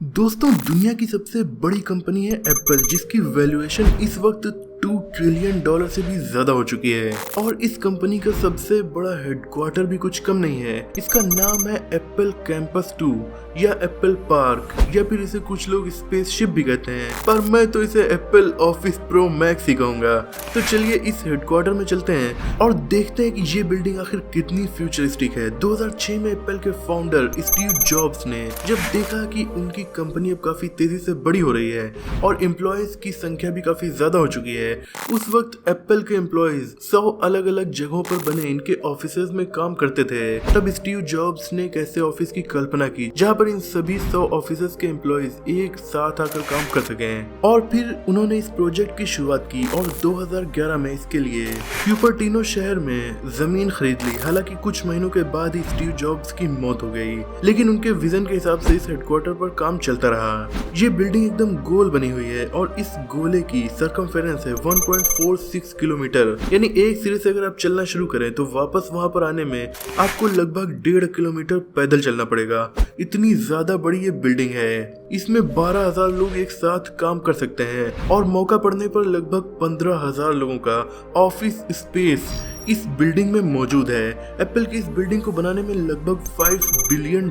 दोस्तों, दुनिया की सबसे बड़ी कंपनी है एप्पल, जिसकी वैल्यूएशन इस वक्त $2 ट्रिलियन से भी ज्यादा हो चुकी है। और इस कंपनी का सबसे बड़ा हेडक्वार्टर भी कुछ कम नहीं है। इसका नाम है एप्पल कैंपस 2 या एप्पल पार्क, या फिर इसे कुछ लोग स्पेसशिप भी कहते हैं, पर मैं तो इसे एप्पल ऑफिस प्रो मैक्स ही कहूंगा। तो चलिए इस हेडक्वार्टर में चलते हैं और देखते हैं कि ये बिल्डिंग आखिर कितनी फ्यूचरिस्टिक है। 2006 में एप्पल के फाउंडर स्टीव जॉब्स ने जब देखा कि उनकी कंपनी अब काफी तेजी से बड़ी हो रही है और एम्प्लॉयज की संख्या भी काफी ज्यादा हो चुकी है, उस वक्त एप्पल के एम्प्लॉयज 100 अलग अलग जगहों पर बने इनके ऑफिसेज में काम करते थे। तब स्टीव जॉब्स ने एक ऐसे ऑफिस की कल्पना की जहां पर इन सभी 100 ऑफिसेज के एम्प्लॉयज एक साथ आकर काम कर सकें। और फिर उन्होंने इस प्रोजेक्ट की शुरुआत की और 2011 में इसके लिए क्यूपर्टिनो शहर में जमीन खरीद ली। हालांकि कुछ महीनों के बाद ही स्टीव जॉब्स की मौत हो गई, लेकिन उनके विजन के हिसाब से इस हेडक्वार्टर पर काम चलता रहा। ये बिल्डिंग एकदम गोल बनी हुई है और इस गोले की सर्कमफेरेंस है 1.46 किलोमीटर, यानी एक सिरे से अगर आप चलना शुरू करें तो वापस वहां पर आने में आपको लगभग 1.5 किलोमीटर पैदल चलना पड़ेगा। इतनी ज्यादा बड़ी ये बिल्डिंग है। इसमें 12,000 लोग एक साथ काम कर सकते हैं और मौका पड़ने पर लगभग 15,000 लोगों का ऑफिस स्पेस इस बिल्डिंग में मौजूद है। एप्पल की इस बिल्डिंग को बनाने में लगभग $5 बिलियन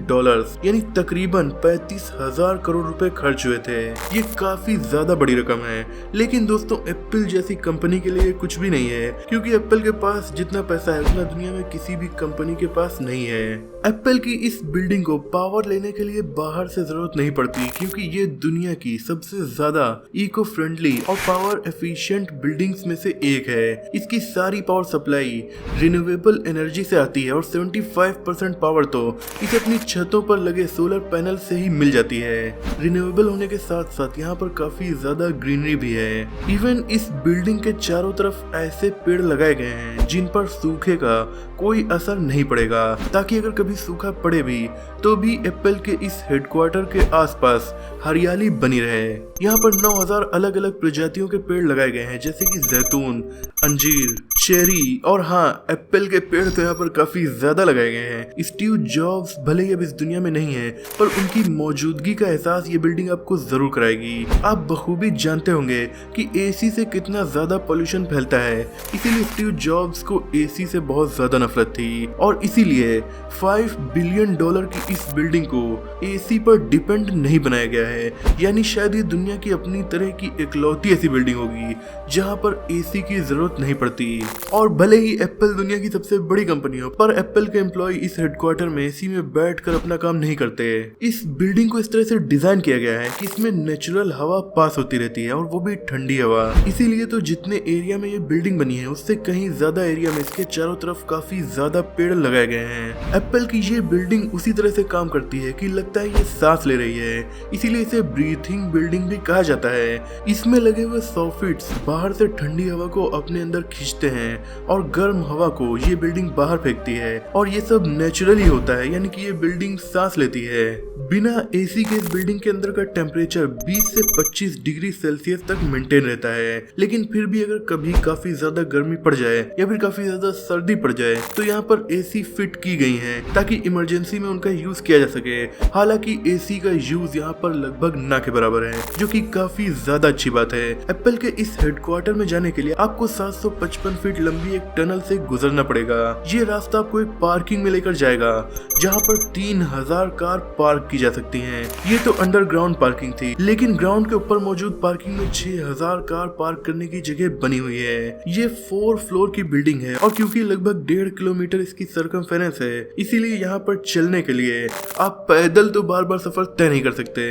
यानी तकरीबन 35,000 करोड़ रुपए खर्च हुए थे। ये काफी ज्यादा बड़ी रकम है, लेकिन दोस्तों एप्पल जैसी कंपनी के लिए कुछ भी नहीं है, क्योंकि एप्पल के पास जितना पैसा है उतना दुनिया में किसी भी कंपनी के पास नहीं है। एप्पल की इस बिल्डिंग को पावर लेने के लिए बाहर से जरूरत नहीं पड़ती, क्योंकि ये दुनिया की सबसे ज्यादा इको फ्रेंडली और पावर एफिशिएंट बिल्डिंग्स में से एक है। इसकी सारी पावर सप्लाई रिन्यूएबल एनर्जी से आती है और 75% पावर तो इसे अपनी छतों पर लगे सोलर पैनल से ही मिल जाती है। रिन्यूएबल होने के साथ साथ यहाँ पर काफी ज्यादा ग्रीनरी भी है। इवन इस बिल्डिंग के चारों तरफ ऐसे पेड़ लगाए गए हैं जिन पर सूखे का कोई असर नहीं पड़ेगा, ताकि अगर कभी सूखा पड़े भी तो भी एप्पल के इस हेडक्वार्टर के आसपास हरियाली बनी रहे। यहाँ पर 9,000 अलग अलग प्रजातियों के पेड़ लगाए गए हैं, जैसे कि जैतून, अंजीर, चेरी, और हाँ, एप्पल के पेड़ तो यहाँ पर काफी ज्यादा लगाए गए हैं। स्टीव जॉब्स भले ही अब इस दुनिया में नहीं है, पर उनकी मौजूदगी का एहसास ये बिल्डिंग आपको जरूर कराएगी। आप बखूबी जानते होंगे कि एसी से कितना ज्यादा पोल्यूशन फैलता है, इसीलिए स्टीव जॉब्स को एसी से बहुत ज्यादा नफरत थी और इसीलिए $5 बिलियन की इस बिल्डिंग को एसी पर डिपेंड नहीं बनाया गया है। यानी शायद ये दुनिया की अपनी तरह की इकलौती ऐसी बिल्डिंग होगी जहाँ पर एसी की जरूरत नहीं पड़ती। और भले ही एप्पल दुनिया की सबसे बड़ी कंपनी हो, पर एप्पल के एम्प्लॉय इस हेडक्वार्टर में एसी में बैठकर अपना काम नहीं करते। इस बिल्डिंग को इस तरह से डिजाइन किया गया है कि इसमें नेचुरल हवा पास होती रहती है, और वो भी ठंडी हवा। इसीलिए तो जितने एरिया में ये बिल्डिंग बनी है उससे कहीं ज्यादा एरिया में इसके चारों तरफ काफी ज्यादा पेड़ लगाए गए हैं। एप्पल की ये बिल्डिंग उसी तरह से काम करती है कि लगता है ये सांस ले रही है, इसीलिए इसे ब्रीथिंग बिल्डिंग भी कहा जाता है। इसमें लगे हुए सॉफिट्स बाहर से ठंडी हवा को अपने अंदर खींचते हैं और गर्म हवा को ये बिल्डिंग बाहर फेंकती है, और ये सब नेचुरली होता है, यानी कि ये बिल्डिंग सांस लेती है। बिना एसी के इस बिल्डिंग के अंदर का टेम्परेचर 20 से 25 डिग्री सेल्सियस तक मेंटेन रहता है। लेकिन फिर भी अगर कभी काफी ज्यादा गर्मी पड़ जाए या फिर काफी ज्यादा सर्दी पड़ जाए तो यहाँ पर एसी फिट की गई है ताकि इमरजेंसी में उनका यूज किया जा सके। हालांकि एसी का यूज यहाँ पर लगभग ना के बराबर है, जो कि काफी ज्यादा अच्छी बात है। एप्पल के इस हेडक्वार्टर में जाने के लिए आपको 755 फीट लंबी एक टनल से गुजरना पड़ेगा। ये रास्ता आपको एक पार्किंग में लेकर जाएगा जहाँ पर 3,000 कार पार्क की जा सकती हैं। ये तो अंडरग्राउंड पार्किंग थी, लेकिन ग्राउंड के ऊपर मौजूद पार्किंग में 6,000 कार पार्क करने की जगह बनी हुई है। ये 4 फ्लोर की बिल्डिंग है और क्योंकि लगभग 1.5 किलोमीटर इसकी सर्कमफेरेंस है, इसीलिए यहाँ पर चलने के लिए आप पैदल तो बार बार सफर तय नहीं कर सकते।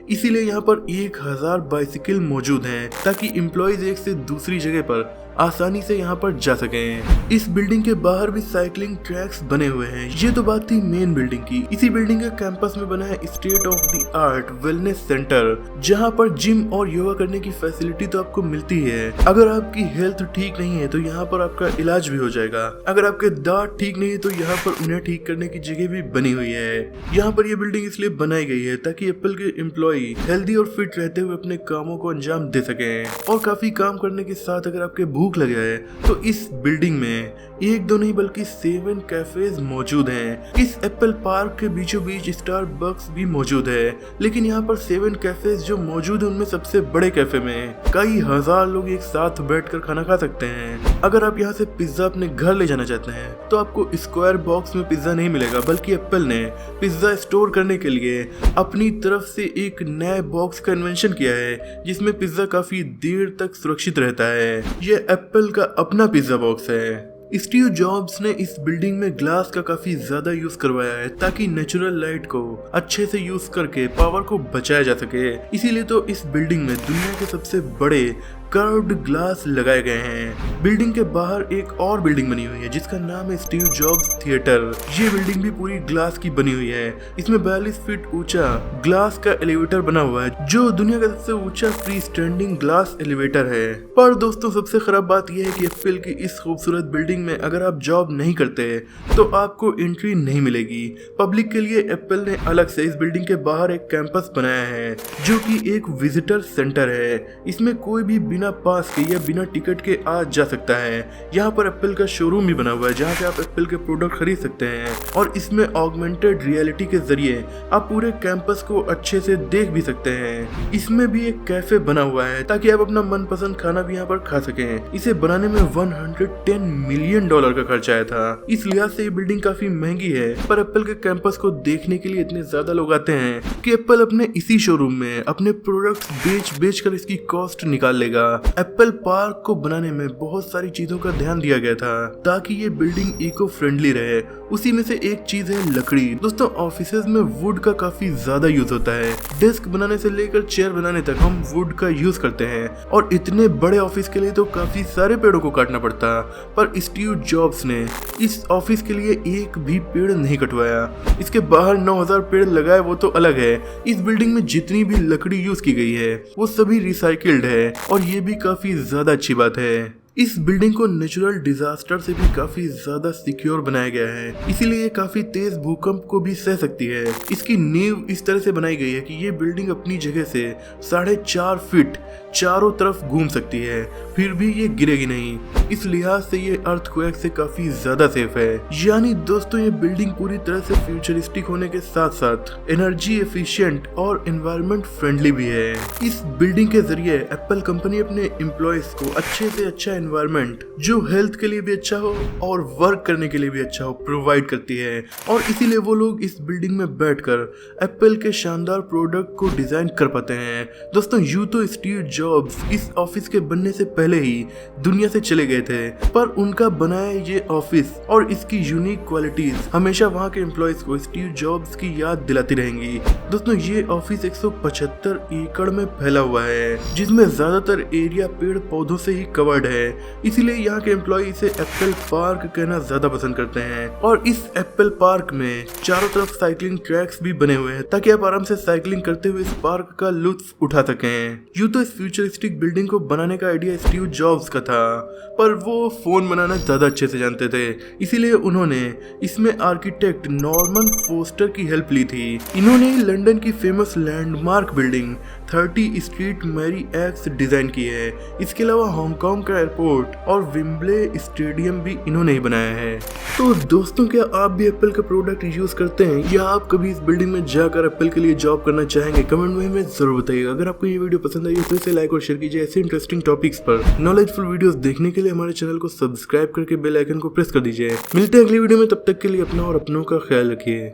इसीलिए यहाँ पर 1,000 बाइसिकल मौजूद हैं ताकि एम्प्लॉयज एक से दूसरी जगह पर आसानी से यहाँ पर जा सकें। इस बिल्डिंग के बाहर भी साइकिलिंग ट्रैक्स बने हुए हैं। ये तो बात थी मेन बिल्डिंग की। इसी बिल्डिंग के कैंपस में बना है state of the art wellness centre, जहाँ पर जिम और योगा करने की फैसिलिटी तो आपको मिलती है। अगर आपकी हेल्थ ठीक नहीं है तो यहाँ पर आपका इलाज भी हो जाएगा। अगर आपके दांत ठीक नहीं है तो यहाँ पर उन्हें ठीक करने की जगह भी बनी हुई है। यहाँ पर ये बिल्डिंग इसलिए बनाई गई है ताकि एप्पल के एम्प्लॉय हेल्दी और फिट रहते हुए अपने कामों को अंजाम दे सके। और काफी काम करने के साथ अगर आपके भूख लगा है तो इस बिल्डिंग में एक दो नहीं बल्कि 7 कैफेज मौजूद हैं। इस एप्पल पार्क के बीचों बीच स्टारबक्स भी मौजूद है, लेकिन यहाँ पर 7 कैफेज जो मौजूद है उनमें सबसे बड़े कैफे में कई हजार लोग एक साथ बैठकर खाना खा सकते हैं। अगर आप यहाँ से पिज्जा अपने घर ले जाना चाहते हैं तो आपको स्क्वायर बॉक्स में पिज्जा नहीं मिलेगा, बल्कि एप्पल ने पिज्जा स्टोर करने के लिए अपनी तरफ से एक नए बॉक्स का इन्वेंशन किया है जिसमें पिज्जा काफी देर तक सुरक्षित रहता है। यह एप्पल का अपना पिज्जा बॉक्स है। स्टीव जॉब्स ने इस बिल्डिंग में ग्लास का काफी ज्यादा यूज करवाया है ताकि नेचुरल लाइट को अच्छे से यूज करके पावर को बचाया जा सके। इसीलिए तो इस बिल्डिंग में दुनिया के सबसे बड़े कर्व्ड ग्लास लगाए गए हैं। बिल्डिंग के बाहर एक और बिल्डिंग बनी हुई है जिसका नाम है स्टीव जॉब्स थिएटर। ये बिल्डिंग भी पूरी ग्लास की बनी हुई है। इसमें 42 फीट ऊंचा ग्लास का एलिवेटर बना हुआ है जो दुनिया का सबसे ऊंचा फ्री स्टैंडिंग ग्लास एलिवेटर है। पर दोस्तों सबसे खराब बात यह है कि एप्पल की इस खूबसूरत बिल्डिंग में अगर आप जॉब नहीं करते तो आपको एंट्री नहीं मिलेगी। पब्लिक के लिए एप्पल ने अलग से इस बिल्डिंग के बाहर एक कैंपस बनाया है जो कि एक विजिटर सेंटर है। इसमें कोई भी बिना पास के या बिना टिकट के आ जा सकता है। यहाँ पर एप्पल का शोरूम भी बना हुआ है जहाँ पे आप एप्पल के प्रोडक्ट खरीद सकते हैं और इसमें ऑगमेंटेड रियलिटी के जरिए आप पूरे कैंपस को अच्छे से देख भी सकते हैं। इसमें भी एक कैफे बना हुआ है ताकि आप अपना मनपसंद खाना भी यहाँ पर खा सकें। इसे बनाने में $110 मिलियन का खर्चा आया था। इस लिहाज से ये बिल्डिंग काफी महंगी है, पर एप्पल के कैंपस को देखने के लिए इतने ज्यादा लोग आते हैं कि एप्पल अपने इसी शोरूम में अपने प्रोडक्ट्स बेच कर इसकी कॉस्ट निकाल लेगा। एप्पल पार्क को बनाने में बहुत सारी चीजों का ध्यान दिया गया था ताकि ये बिल्डिंग इको फ्रेंडली रहे। उसी में से एक चीज है लकड़ी। दोस्तों ऑफिसेज में वुड का काफी ज्यादा यूज होता है। डेस्क बनाने से लेकर चेयर बनाने तक हम वुड का यूज करते हैं और इतने बड़े ऑफिस के लिए तो काफी सारे पेड़ों को काटना पड़ता। पर स्टीव जॉब्स ने इस ऑफिस के लिए एक भी पेड़ नहीं कटवाया। इसके बाहर 9000 पेड़ लगाए वो तो अलग है। इस बिल्डिंग में जितनी भी लकड़ी यूज की गई है वो सभी रिसाइकिल्ड है और ये भी काफी ज्यादा अच्छी बात है। इस बिल्डिंग को नेचुरल डिजास्टर से भी काफी ज्यादा सिक्योर बनाया गया है, इसीलिए ये काफी तेज भूकंप को भी सह सकती है। इसकी नींव इस तरह से बनाई गई है कि ये बिल्डिंग अपनी जगह से 4.5 फीट चारों तरफ घूम सकती है, फिर भी ये गिरेगी नहीं। इस लिहाज से ये अर्थक्वेक से काफी ज्यादा सेफ है। यानी दोस्तों ये बिल्डिंग पूरी तरह से फ्यूचरिस्टिक होने के साथ साथ एनर्जी एफिशिएंट और एनवायरनमेंट फ्रेंडली भी है। इस बिल्डिंग के जरिए एप्पल कंपनी अपने एम्प्लॉयज को अच्छे से अच्छा एनवायरनमेंट जो हेल्थ के लिए भी अच्छा हो और वर्क करने के लिए भी अच्छा हो प्रोवाइड करती है, और इसीलिए वो लोग इस बिल्डिंग में बैठकर एप्पल के शानदार प्रोडक्ट को डिजाइन कर पाते हैं। दोस्तों यूं तो स्टीव जॉब्स इस ऑफिस के बनने से पहले ही दुनिया से चले गए थे, पर उनका बनाया ये ऑफिस और इसकी यूनिक क्वालिटीज हमेशा वहाँ के एम्प्लॉयज को स्टीव जॉब्स की याद दिलाती रहेंगी। दोस्तों ये ऑफिस 175 एकड़ में फैला हुआ है जिसमें ज्यादातर एरिया पेड़ पौधों से ही कवर्ड है। इसीलिए यहाँ के एम्प्लॉय इसे एप्पल पार्क कहना ज्यादा पसंद करते हैं। और इस एप्पल पार्क में चारों तरफ साइकिलिंग ट्रैक्स भी बने हुए हैं ताकि आप आराम से साइकिलिंग करते हुए इस पार्क का लुत्फ उठा सकें। यूं तो इस फ्यूचरिस्टिक बिल्डिंग को बनाने का आइडिया स्टीव जॉब्स का था, पर वो फोन बनाना ज्यादा अच्छे से जानते थे, इसीलिए उन्होंने इसमें आर्किटेक्ट नॉर्मन फोस्टर की हेल्प ली थी। इन्होंने लंदन की famous landmark building 30 street Mary axe design की है। इसके अलावा हांगकांग का एयरपोर्ट और विम्बले स्टेडियम भी इन्होंने ही बनाया है। तो दोस्तों क्या आप भी एप्पल का प्रोडक्ट यूज करते हैं या आप कभी इस बिल्डिंग में जाकर एप्पल के लिए जॉब करना चाहेंगे? कमेंट में हमें जरूर बताइएगा। अगर आपको ये वीडियो पसंद आई तो इसे लाइक और शेयर कीजिए। ऐसे इंटरेस्टिंग टॉपिक्स पर नॉलेजफुल वीडियोस देखने के लिए हमारे चैनल को सब्सक्राइब करके बेल आइकन को प्रेस कर दीजिए। मिलते हैं अगली वीडियो में, तब तक के लिए अपना और अपनों का ख्याल रखिए।